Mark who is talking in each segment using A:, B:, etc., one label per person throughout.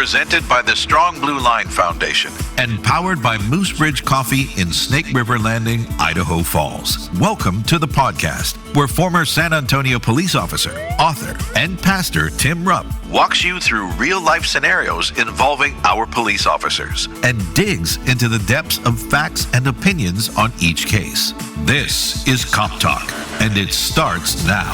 A: presented by the Strong Blue Line Foundation and powered by Moose Ridge Coffee in Snake River Landing, Idaho Falls. Welcome to the podcast, where former San Antonio police officer, author, and pastor Tim Rupp walks you through real-life scenarios involving our police officers and digs into the depths of facts and opinions on each case. This is Cop Talk, and it starts now.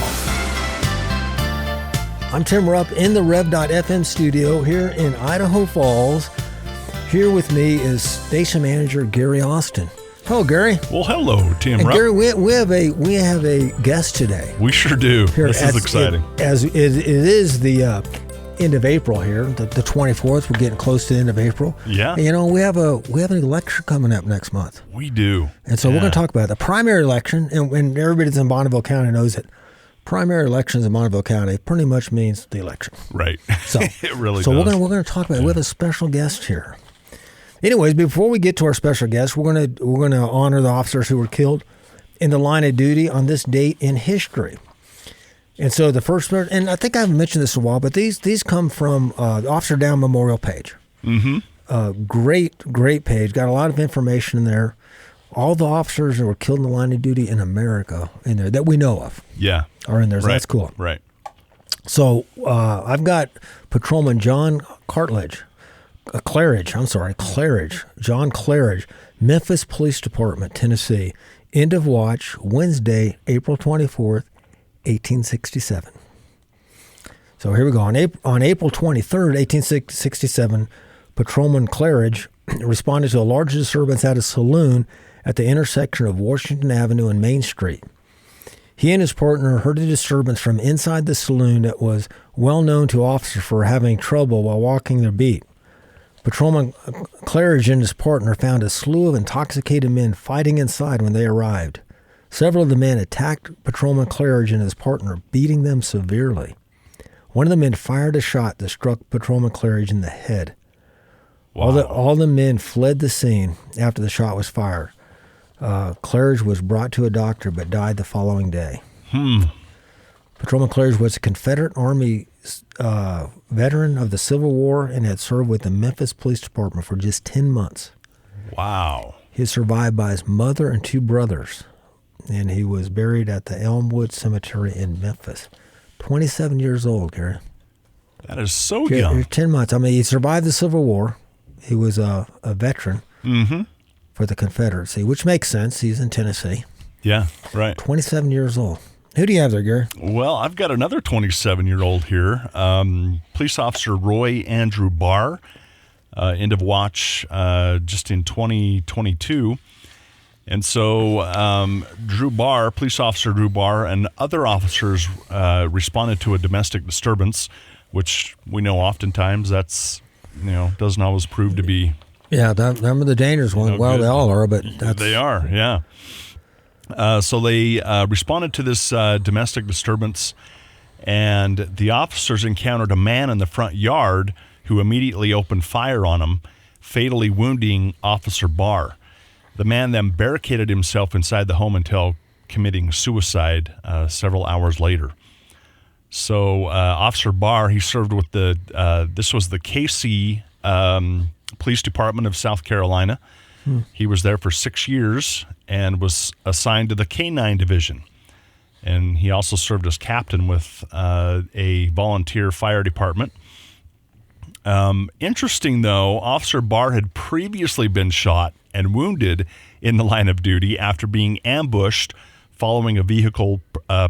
B: I'm Tim Rupp in the Rev.FM studio here in Idaho Falls. Here with me is station manager Gary Austin. Hello, Gary.
C: Well, hello, Tim Rupp.
B: Gary, we have a guest today.
C: We sure do. This is exciting.
B: It is the end of April here, the 24th. We're getting close to the end of April.
C: Yeah.
B: And, you know, we have an election coming up next month.
C: We do.
B: And so we're going to talk about the primary election, and everybody that's in Bonneville County knows it. Primary elections in Bonneville County pretty much means the election.
C: Right.
B: So
C: it really
B: so
C: does.
B: we're gonna talk about it. We have a special guest here. Anyways, before we get to our special guest, we're gonna honor the officers who were killed in the line of duty on this date in history. And so the first, and I think I haven't mentioned this in a while, but these come from the Officer Down Memorial page. Mm-hmm. Great page. Got a lot of information in there. All the officers that were killed in the line of duty in America in there that we know of.
C: Yeah.
B: Are in there. So that's cool.
C: Right.
B: So I've got Patrolman John Claridge, John Claridge, Memphis Police Department, Tennessee. End of watch, Wednesday, April 24th, 1867. So here we go. On April 23rd, 1867, Patrolman Claridge responded to a large disturbance at a saloon at the intersection of Washington Avenue and Main Street. He and his partner heard a disturbance from inside the saloon that was well known to officers for having trouble while walking their beat. Patrolman Claridge and his partner found a slew of intoxicated men fighting inside when they arrived. Several of the men attacked Patrolman Claridge and his partner, beating them severely. One of the men fired a shot that struck Patrolman Claridge in the head. Wow. All the men fled the scene after the shot was fired. Claridge was brought to a doctor but died the following day. Patrolman Claridge was a Confederate Army veteran of the Civil War and had served with the Memphis Police Department for just 10 months.
C: Wow.
B: He is survived by his mother and two brothers, and he was buried at the Elmwood Cemetery in Memphis. 27 years old, Gary.
C: That is so young.
B: 10 months. I mean, he survived the Civil War. He was a veteran for the Confederacy, which makes sense. He's in Tennessee.
C: Yeah, right.
B: 27 years old. Who do you have there, Gary?
C: Well, I've got another 27-year-old here. Police Officer Roy Andrew Barr, end of watch just in 2022. And so Police Officer Drew Barr and other officers responded to a domestic disturbance, which we know oftentimes that's, doesn't always prove to be.
B: Yeah, them are the dangerous ones. Well,
C: good.
B: They all are, but
C: they are, yeah. So they responded to this domestic disturbance, and the officers encountered a man in the front yard who immediately opened fire on him, fatally wounding Officer Barr. The man then barricaded himself inside the home until committing suicide several hours later. So Officer Barr, he served with this was the KC Police Department of South Carolina. He was there for 6 years and was assigned to the K-9 Division. And he also served as captain with a volunteer fire department. Interesting, though, Officer Barr had previously been shot and wounded in the line of duty after being ambushed following a vehicle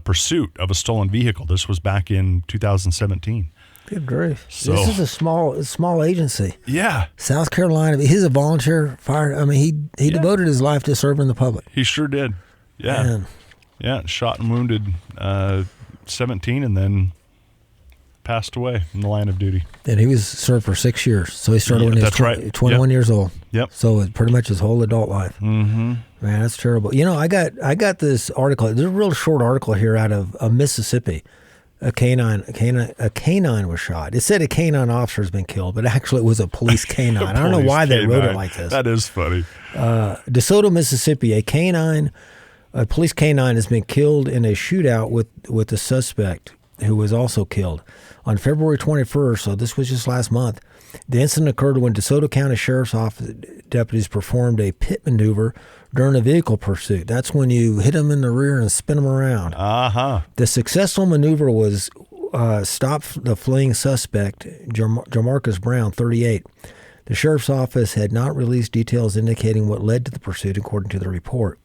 C: pursuit of a stolen vehicle. This was back in 2017.
B: Good grief. So, this is a small agency.
C: Yeah.
B: South Carolina. He's a volunteer fire. I mean, he devoted his life to serving the public.
C: He sure did. Yeah.
B: Man.
C: Yeah, shot and wounded 17 and then passed away in the line of duty.
B: And he was served for 6 years. So he started when he was 21 years old.
C: Yep.
B: So pretty much his whole adult life.
C: Mm-hmm.
B: Man, that's terrible. I got this article. There's a real short article here out of Mississippi. A canine was shot. It said a canine officer has been killed, but actually it was a police canine. I don't know why they wrote it like this.
C: That is funny.
B: DeSoto, Mississippi, a police canine has been killed in a shootout with the suspect who was also killed. On February 21st, so this was just last month, the incident occurred when DeSoto County Sheriff's Office deputies performed a pit maneuver during a vehicle pursuit. That's when you hit them in the rear and spin them around.
C: Uh-huh.
B: The successful maneuver was stop the fleeing suspect, Jamarcus Brown, 38. The sheriff's office had not released details indicating what led to the pursuit, according to the report.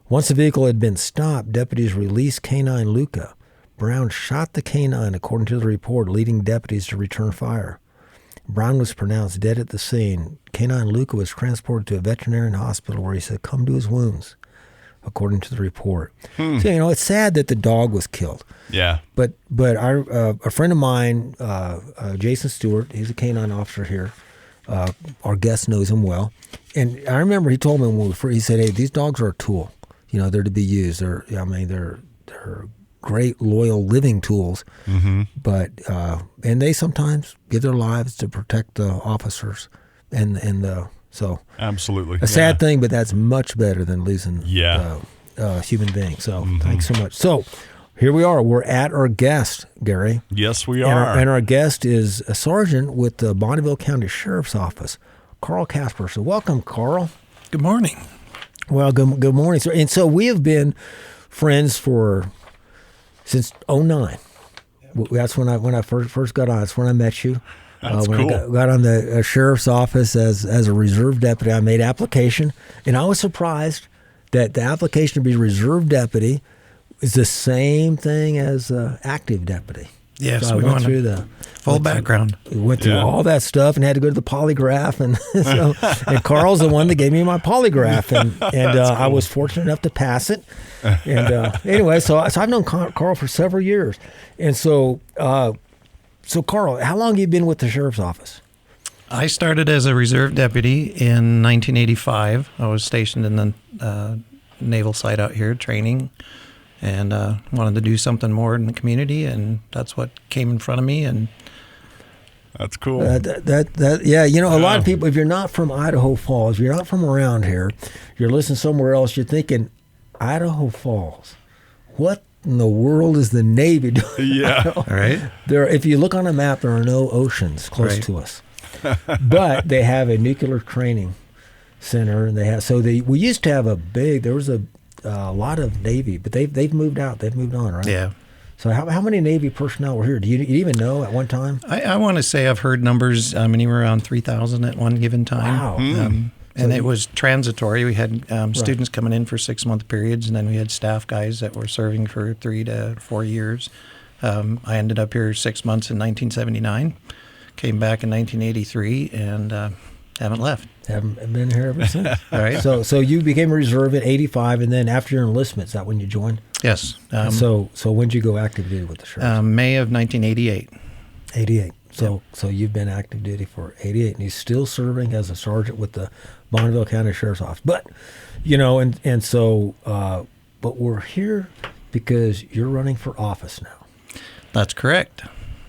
B: Once the vehicle had been stopped, deputies released Canine Luca. Brown shot the canine, according to the report, leading deputies to return fire. Brown was pronounced dead at the scene. Canine Luca was transported to a veterinarian hospital where he succumbed to his wounds, according to the report. So, it's sad that the dog was killed.
C: Yeah.
B: But a friend of mine, Jason Stewart, he's a canine officer here. Our guest knows him well. And I remember he told me he said, hey, these dogs are a tool. They're to be used. They're great, loyal, living tools. Mm-hmm. But and they sometimes give their lives to protect the officers so
C: absolutely
B: a sad thing, but that's much better than losing a human being. So thanks so much. So here we are. We're at our guest, Gary.
C: Yes, we are.
B: And our guest is a sergeant with the Bonneville County Sheriff's Office, Carl Casperson. Welcome, Carl.
D: Good morning.
B: Well, good morning, sir. And so we have been friends since 2009. That's when I first got on. That's when I met you.
C: That's
B: when
C: cool.
B: I got on the sheriff's office as a reserve deputy, I made application, and I was surprised that the application to be reserve deputy is the same thing as active deputy.
D: Yes,
B: so
D: we
B: went through the
D: full background.
B: We went through all that stuff and had to go to the polygraph, and Carl's the one that gave me my polygraph, and cool. I was fortunate enough to pass it. And anyway, so I've known Carl for several years, and so Carl, how long have you been with the sheriff's office?
D: I started as a reserve deputy in 1985. I was stationed in the naval site out here training, and wanted to do something more in the community, and that's what came in front of me. And
C: that's cool.
B: A lot of people, if you're not from Idaho Falls, if you're not from around here, you're listening somewhere else, you're thinking, Idaho Falls, what in the world is the Navy doing?
C: Yeah.
D: All right.
B: If you look on a map, there are no oceans close to us. But they have a nuclear training center, and we used to have there was a lot of Navy, but they've moved out. They've moved on, right?
D: Yeah.
B: So how many Navy personnel were here? Do you even know at one time?
D: I want to say I've heard numbers anywhere around 3,000 at one given time.
B: Wow.
D: It was transitory. We had students coming in for 6-month periods, and then we had staff guys that were serving for 3 to 4 years. I ended up here 6 months in 1979, came back in 1983, and haven't left.
B: Haven't been here ever since.
D: All right.
B: So you became a reserve in 85, and then after your enlistment, is that when you joined?
D: Yes.
B: So when did you go active duty with the sheriff?
D: May of 1988.
B: 88. So you've been active duty for 88, and he's still serving as a sergeant with the Bonneville County Sheriff's Office. But, but we're here because you're running for office now.
D: That's correct.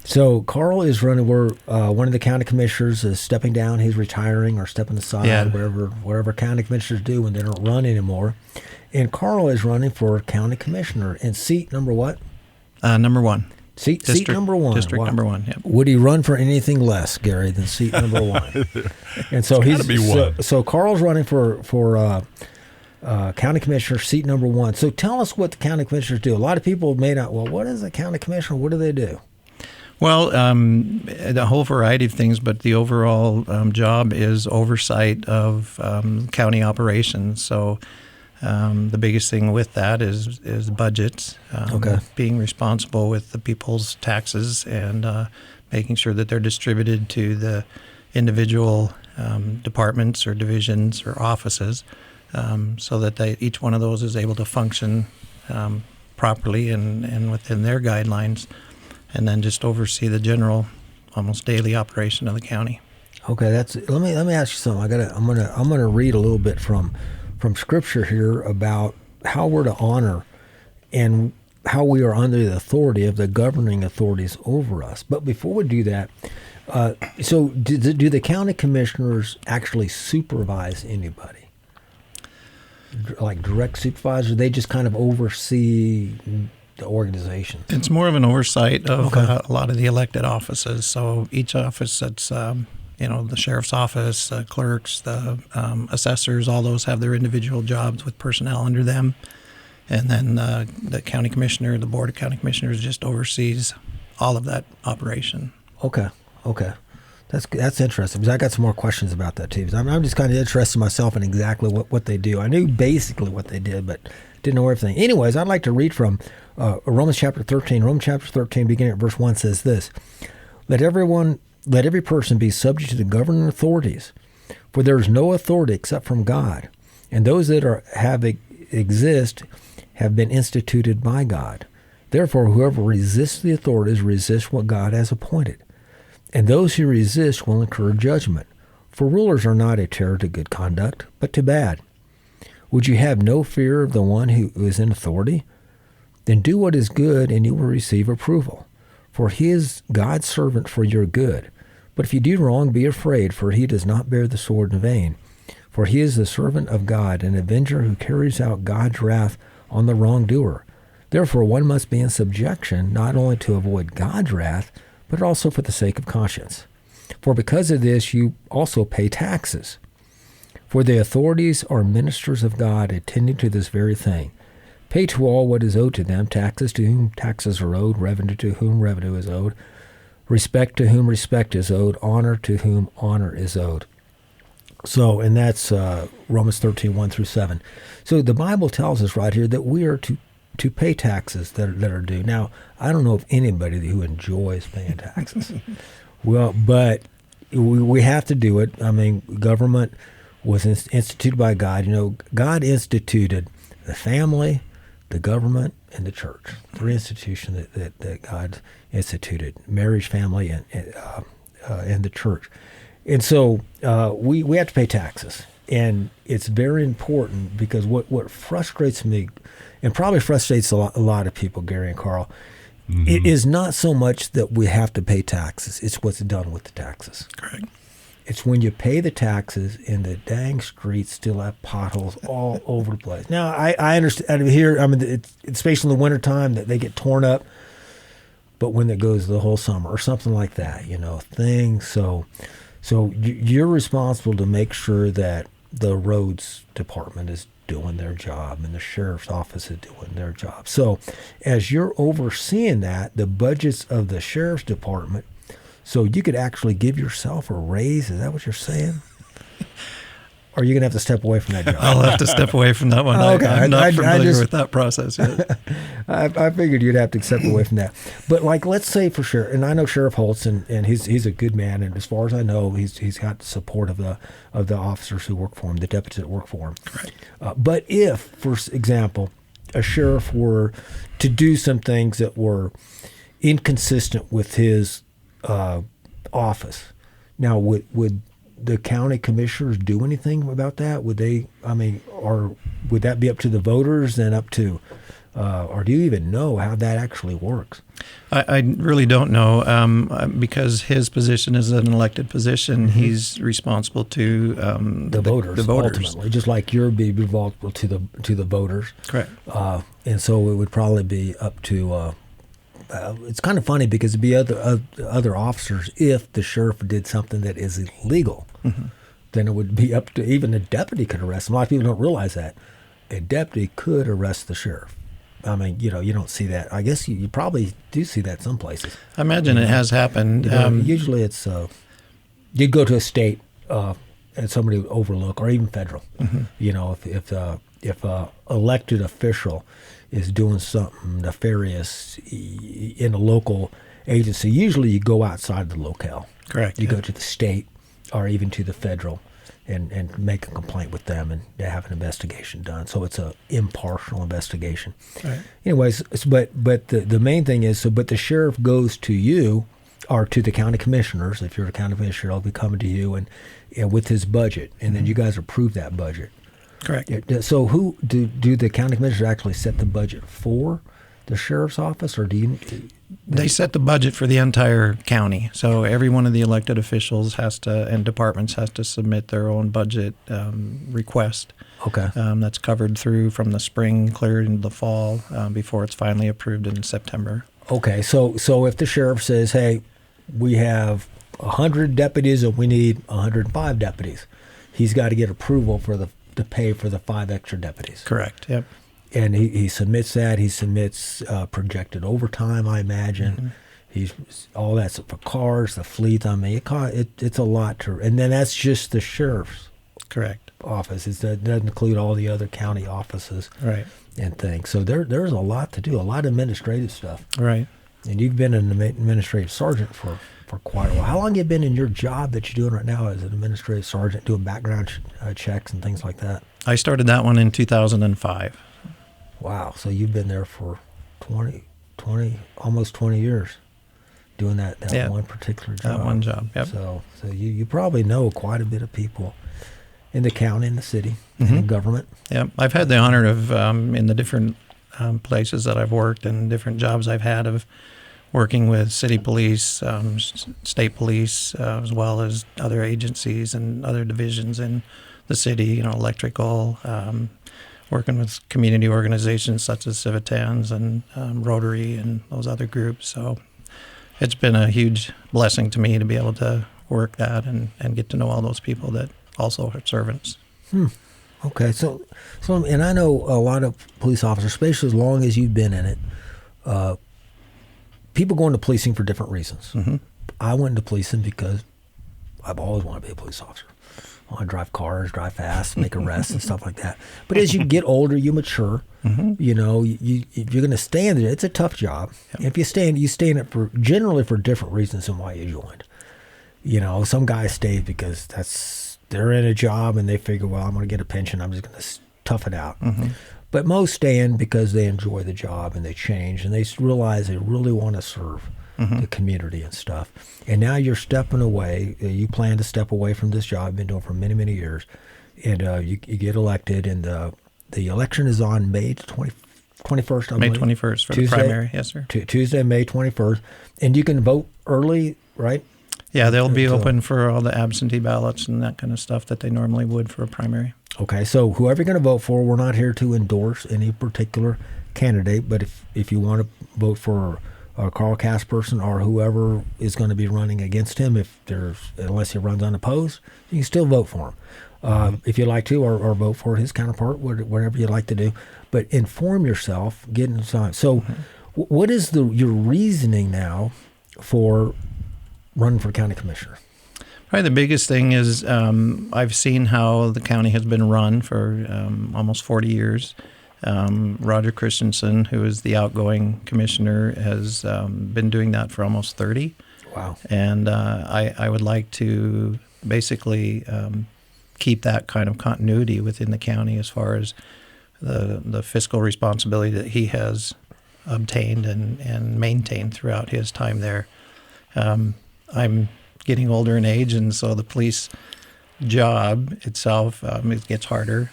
B: So Carl is running. We're one of the county commissioners is stepping down. He's retiring or stepping aside, whatever county commissioners do when they don't run anymore. And Carl is running for county commissioner in seat number what?
D: Number one.
B: Seat number one.
D: District number one. Yep.
B: Would he run for anything less, Gary, than seat number one? And so so Carl's running for county commissioner, seat number one. So tell us what the county commissioners do. A lot of people may not. Well, what is a county commissioner? What do they do?
D: Well, a whole variety of things, but the overall job is oversight of county operations. So the biggest thing with that is budgets, being responsible with the people's taxes and making sure that they're distributed to the individual departments or divisions or offices so that each one of those is able to function properly and within their guidelines, and then just oversee the general, almost daily operation of the county.
B: Okay, let me ask you something. I'm gonna read a little bit from Scripture here about how we're to honor and how we are under the authority of the governing authorities over us. But before we do that, so do the county commissioners actually supervise anybody? Like direct supervisor? They just kind of oversee the organization?
D: It's more of an oversight of a lot of the elected offices. So each office that's, the sheriff's office, clerks, the assessors, all those have their individual jobs with personnel under them. And then the county commissioner, the board of county commissioners just oversees all of that operation.
B: Okay. That's interesting, because I got some more questions about that too. I'm just kind of interested myself in exactly what they do. I knew basically what they did, but didn't know everything. Anyways, I'd like to read from Romans chapter 13. Romans chapter 13, beginning at verse 1, says this: Let every person be subject to the governing authorities, for there is no authority except from God, and those that exist have been instituted by God. Therefore, whoever resists the authorities resists what God has appointed. And those who resist will incur judgment. For rulers are not a terror to good conduct, but to bad. Would you have no fear of the one who is in authority? Then do what is good, and you will receive approval. For he is God's servant for your good. But if you do wrong, be afraid, for he does not bear the sword in vain. For he is the servant of God, an avenger who carries out God's wrath on the wrongdoer. Therefore one must be in subjection, not only to avoid God's wrath, but also for the sake of conscience. For because of this you also pay taxes. For the authorities are ministers of God, attending to this very thing. Pay to all what is owed to them, taxes to whom taxes are owed, revenue to whom revenue is owed, respect to whom respect is owed, honor to whom honor is owed. So, and that's Romans 13, 1 through 7. So the Bible tells us right here that we are to pay taxes that are due. Now, I don't know of anybody who enjoys paying taxes. Well, but we have to do it. I mean, government was instituted by God. God instituted the family, the government, and the church. 3 institutions that God instituted: marriage, family, and the church. And so we have to pay taxes. And it's very important, because what frustrates me, and probably frustrates a lot of people, Gary and Carl, it is not so much that we have to pay taxes. It's what's done with the taxes.
D: Correct.
B: It's when you pay the taxes and the dang streets still have potholes all over the place. Now, I understand here, it's especially in the wintertime that they get torn up, but when it goes the whole summer or something like that, things. So you're responsible to make sure that the roads department is doing their job and the sheriff's office is doing their job. So as you're overseeing that, the budgets of the sheriff's department, so you could actually give yourself a raise. Is that what you're saying? Or are you going to have to step away from that job?
D: I'll have to step away from that one.
B: Okay.
D: I'm not familiar with that process yet.
B: I figured you'd have to step away from that. But let's say for sure, and I know Sheriff Holtz, and he's a good man, and as far as I know, he's got the support of the officers who work for him, the deputies that work for him.
D: Right.
B: But if, for example, a sheriff were to do some things that were inconsistent with his office, now would the county commissioners do anything about that? Would they? Or would that be up to the voters and up to, or do you even know how that actually works?
D: I really don't know, because his position is an elected position. Mm-hmm. He's responsible to
B: the voters. The voters, ultimately, just like you're be responsible to the voters.
D: Correct.
B: And so it would probably be up to. It's kind of funny because it'd be other officers. If the sheriff did something that is illegal, then it would be up to, even a deputy could arrest him. A lot of people don't realize that a deputy could arrest the sheriff. You don't see that. I guess you probably do see that some places.
D: I imagine it has happened.
B: Usually it's you'd go to a state and somebody would overlook, or even federal. If a elected official is doing something nefarious in a local agency, usually you go outside the locale.
D: Correct.
B: You go to the state or even to the federal and make a complaint with them, and they have an investigation done. So it's a impartial investigation.
D: Right.
B: Anyways, but the main thing is, but the sheriff goes to you or to the county commissioners. If you're a county commissioner, he'll be coming to you and with his budget, and then you guys approve that budget.
D: Correct.
B: So who do the county commissioners actually set the budget for the sheriff's office, or do you?
D: They set the budget for the entire county, so every one of the elected officials and departments has to submit their own budget request.
B: Okay.
D: That's covered through from the spring clear into the fall before it's finally approved in September.
B: Okay, so if the sheriff says, "Hey, we have 100 deputies and we need 105 deputies," he's got to get approval to pay for the 5 extra deputies.
D: Correct. Yep.
B: And he submits that. He submits projected overtime, I imagine.
D: Mm-hmm.
B: He's all that's for cars, the fleet. I mean, it's a lot to, and then that's just the sheriff's
D: Correct.
B: office. It doesn't include all the other county offices,
D: Right.
B: and things. So there's a lot to do, a lot of administrative stuff.
D: Right.
B: And you've been an administrative sergeant for quite a while. How long have you been in your job that you're doing right now as an administrative sergeant, doing background checks and things like that?
D: I started that one in 2005.
B: Wow. So you've been there for 20, almost 20 years doing that one particular job.
D: That one job, yep.
B: So you probably know quite a bit of people in the county, in the city, in the government.
D: Yeah, I've had the honor of, in the different places that I've worked and different jobs I've had, of working with city police, state police, as well as other agencies and other divisions in the city, electrical, working with community organizations such as Civitans and Rotary and those other groups. So it's been a huge blessing to me to be able to work that and get to know all those people that also are servants.
B: Okay, so and I know a lot of police officers, especially as long as you've been in it, people go into policing for different reasons.
D: Mm-hmm.
B: I went into policing because I've always wanted to be a police officer. I want to drive cars, drive fast, make arrests and stuff like that. But as you get older, you mature.
D: Mm-hmm.
B: If you're going to stay in it, it's a tough job.
D: Yep.
B: If you stay in it generally for different reasons than why you joined. Some guys stay because they're in a job and they figure, well, I'm going to get a pension. I'm just going to tough it out.
D: Mm-hmm.
B: But most stay in because they enjoy the job and they change and they realize they really want to serve the community and stuff. And now you're stepping away. You plan to step away from this job you've been doing for many, many years. And you get elected. And the election is on May 21st, I
D: May
B: believe.
D: 21st for
B: Tuesday,
D: the primary, yes, sir.
B: Tuesday, May 21st. And you can vote early, right?
D: Yeah, they'll be
B: So-
D: open for all the absentee ballots and that kind of stuff that they normally would for a primary.
B: Okay, so whoever you're going to vote for, we're not here to endorse any particular candidate, but if you want to vote for Carl Casperson or whoever is going to be running against him, unless he runs unopposed, you can still vote for him. If you like to, or vote for his counterpart, whatever you'd like to do. But inform yourself, get inside. So what is your reasoning now for running for county commissioner?
D: Probably the biggest thing is I've seen how the county has been run for almost 40 years. Roger Christensen, who is the outgoing commissioner, has been doing that for almost 30.
B: Wow.
D: And I would like to basically keep that kind of continuity within the county as far as the fiscal responsibility that he has obtained and maintained throughout his time there. I'm getting older in age, and so the police job itself, it gets harder,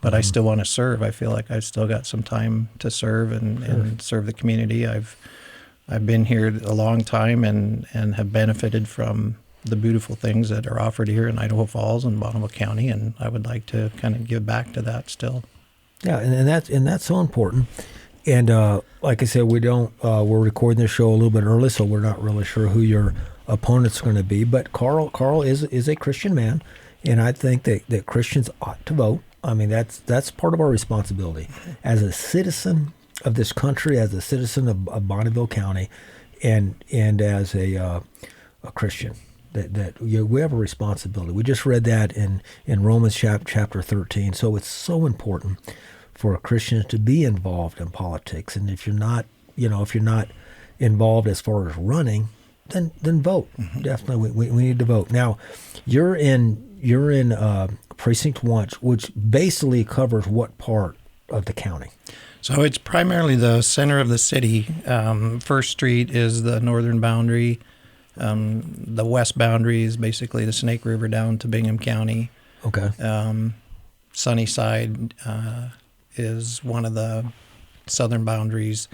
D: but I still want to serve. I feel like I've still got some time to serve and serve the community. I've been here a long time and have benefited from the beautiful things that are offered here in Idaho Falls and Bonneville County, and I would like to kind of give back to that still.
B: Yeah, and that's so important. And like I said, we're recording this show a little bit early, so we're not really sure who your opponent's going to be. But Carl is a Christian man, and I think that Christians ought to vote. I mean, that's part of our responsibility as a citizen of this country, as a citizen of Bonneville County, and as a Christian. That we have a responsibility. We just read that in Romans chapter 13. So it's so important for Christians to be involved in politics. And if you're not involved as far as running, then vote. Mm-hmm. Definitely, we need to vote. Now, you're in precinct 1, which basically covers what part of the county?
D: So it's primarily the center of the city. First Street is the northern boundary. The west boundary is basically the Snake River down to Bingham County.
B: Okay.
D: Sunnyside is one of the southern boundaries.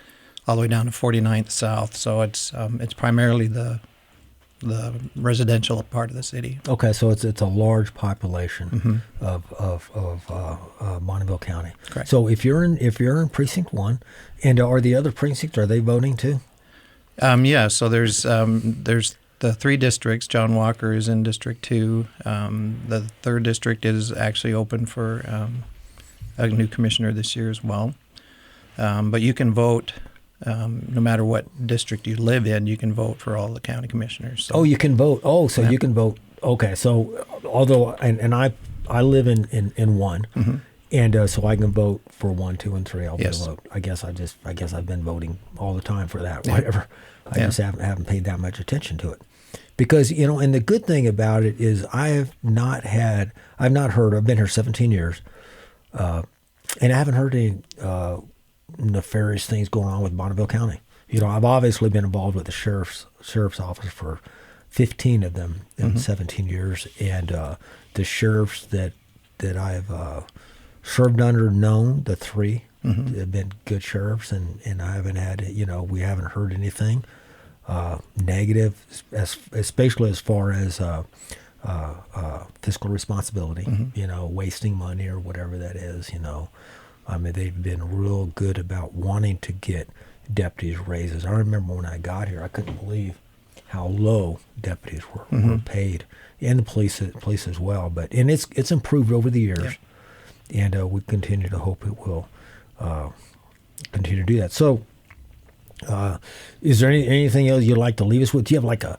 D: all the way down to 49th South. So it's primarily the residential part of the city.
B: Okay, so it's a large population of Bonneville County.
D: Correct.
B: So if you're in precinct 1, and are the other precincts, are they voting too?
D: Yeah. So there's the 3 districts. John Walker is in District 2. The 3rd district is actually open for a new commissioner this year as well. But you can vote. No matter what district you live in, you can vote for all the county commissioners. So.
B: Oh, you can vote. Oh, so you can vote. Okay, so although and I live in 1, and so I can vote for 1, 2, and 3. I'll vote. I guess I've been voting all the time for that. Whatever. I just haven't paid that much attention to it, because and the good thing about it is I've not heard. I've been here 17 years, and I haven't heard any nefarious things going on with Bonneville County. I've obviously been involved with the sheriff's office for 15 of them in 17 years, and the sheriffs that I've served under, known the 3 have been good sheriffs, and I haven't had we haven't heard anything negative, especially as far as fiscal responsibility. Wasting money or whatever that is. I mean, they've been real good about wanting to get deputies raises. I remember when I got here, I couldn't believe how low deputies were paid, and the police as well. And it's improved over the years, and we continue to hope it will continue to do that. So, is there anything else you'd like to leave us with? Do you have like a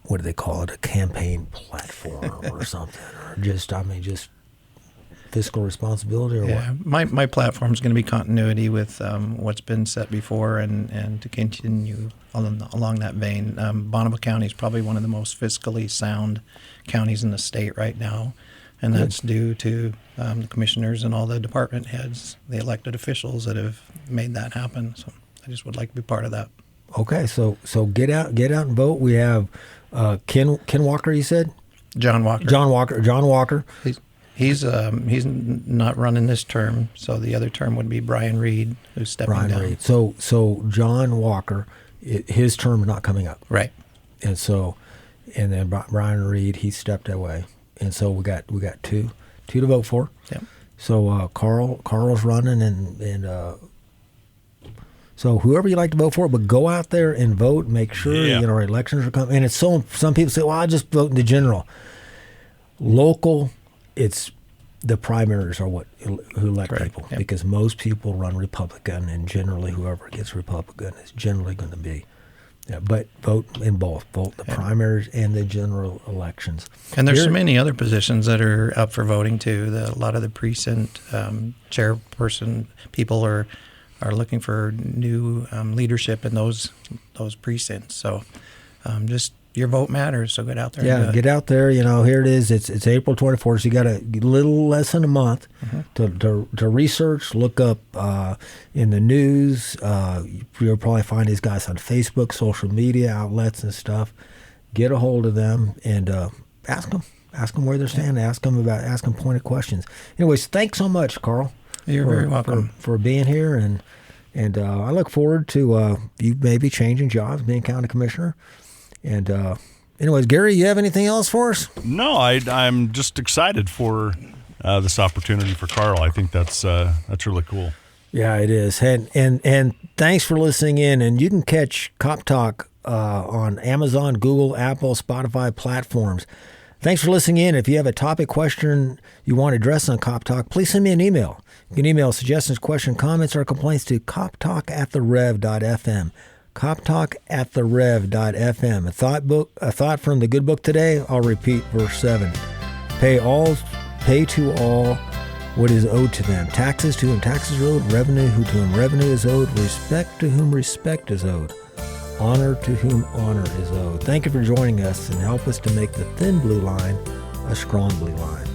B: what do they call it? A campaign platform or something, or just fiscal responsibility, or what?
D: My platform is going to be continuity with what's been set before, and to continue along that vein. Bonneville County is probably one of the most fiscally sound counties in the state right now, and that's due to the commissioners and all the department heads, the elected officials that have made that happen. So I just would like to be part of that.
B: Okay, so get out and vote. We have Ken Walker. You said
D: John Walker.
B: John Walker.
D: He's not running this term, so the other term would be Brian Reed, who's stepping down. Reed.
B: So John Walker, his term is not coming up,
D: right?
B: And then Brian Reed, he stepped away, and so we got two to vote for.
D: Yep.
B: So Carl's running, and so whoever you like to vote for, but go out there and vote. Make sure our elections are coming. And it's some people say, well, I just vote in the general, local. It's the primaries are who elect people, because most people run Republican, and generally whoever gets Republican is generally going to be. But vote in both the primaries and the general elections.
D: And there's so many other positions that are up for voting too. A lot of the precinct chairperson people are looking for new leadership in those precincts. So just your vote matters, so get out there.
B: Yeah, get out there. Here it is. It's April 24th. So you got a little less than a month to research, look up in the news. You'll probably find these guys on Facebook, social media outlets and stuff. Get a hold of them and ask them where they're standing. Ask them pointed questions. Anyways, thanks so much, Carl.
D: You're very welcome
B: for being here, and I look forward to you maybe changing jobs, being county commissioner. And anyways, Gary, you have anything else for us?
C: No, I'm just excited for this opportunity for Carl. I think that's really cool.
B: Yeah, it is. And thanks for listening in. And you can catch Cop Talk on Amazon, Google, Apple, Spotify platforms. Thanks for listening in. If you have a topic question you want addressed on Cop Talk, please send me an email. You can email suggestions, questions, comments, or complaints to coptalk@therev.fm. coptalk@therev.fm. A thought from the good book today. I'll repeat verse 7. Pay to all what is owed to them. Taxes to whom taxes are owed. Revenue to whom revenue is owed. Respect to whom respect is owed. Honor to whom honor is owed. Thank you for joining us, and help us to make the thin blue line a strong blue line.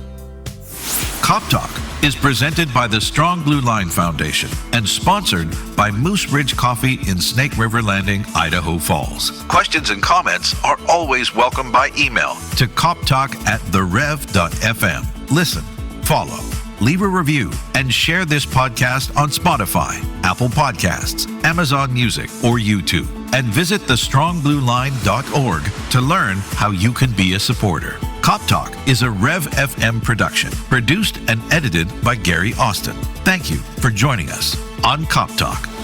A: Cop Talk is presented by the Strong Blue Line Foundation and sponsored by Moose Ridge Coffee in Snake River Landing, Idaho Falls. Questions and comments are always welcome by email to coptalk@therev.fm. Listen, follow, leave a review, and share this podcast on Spotify, Apple Podcasts, Amazon Music, or YouTube. And visit thestrongblueline.org to learn how you can be a supporter. Cop Talk is a Rev FM production, produced and edited by Gary Austin. Thank you for joining us on Cop Talk.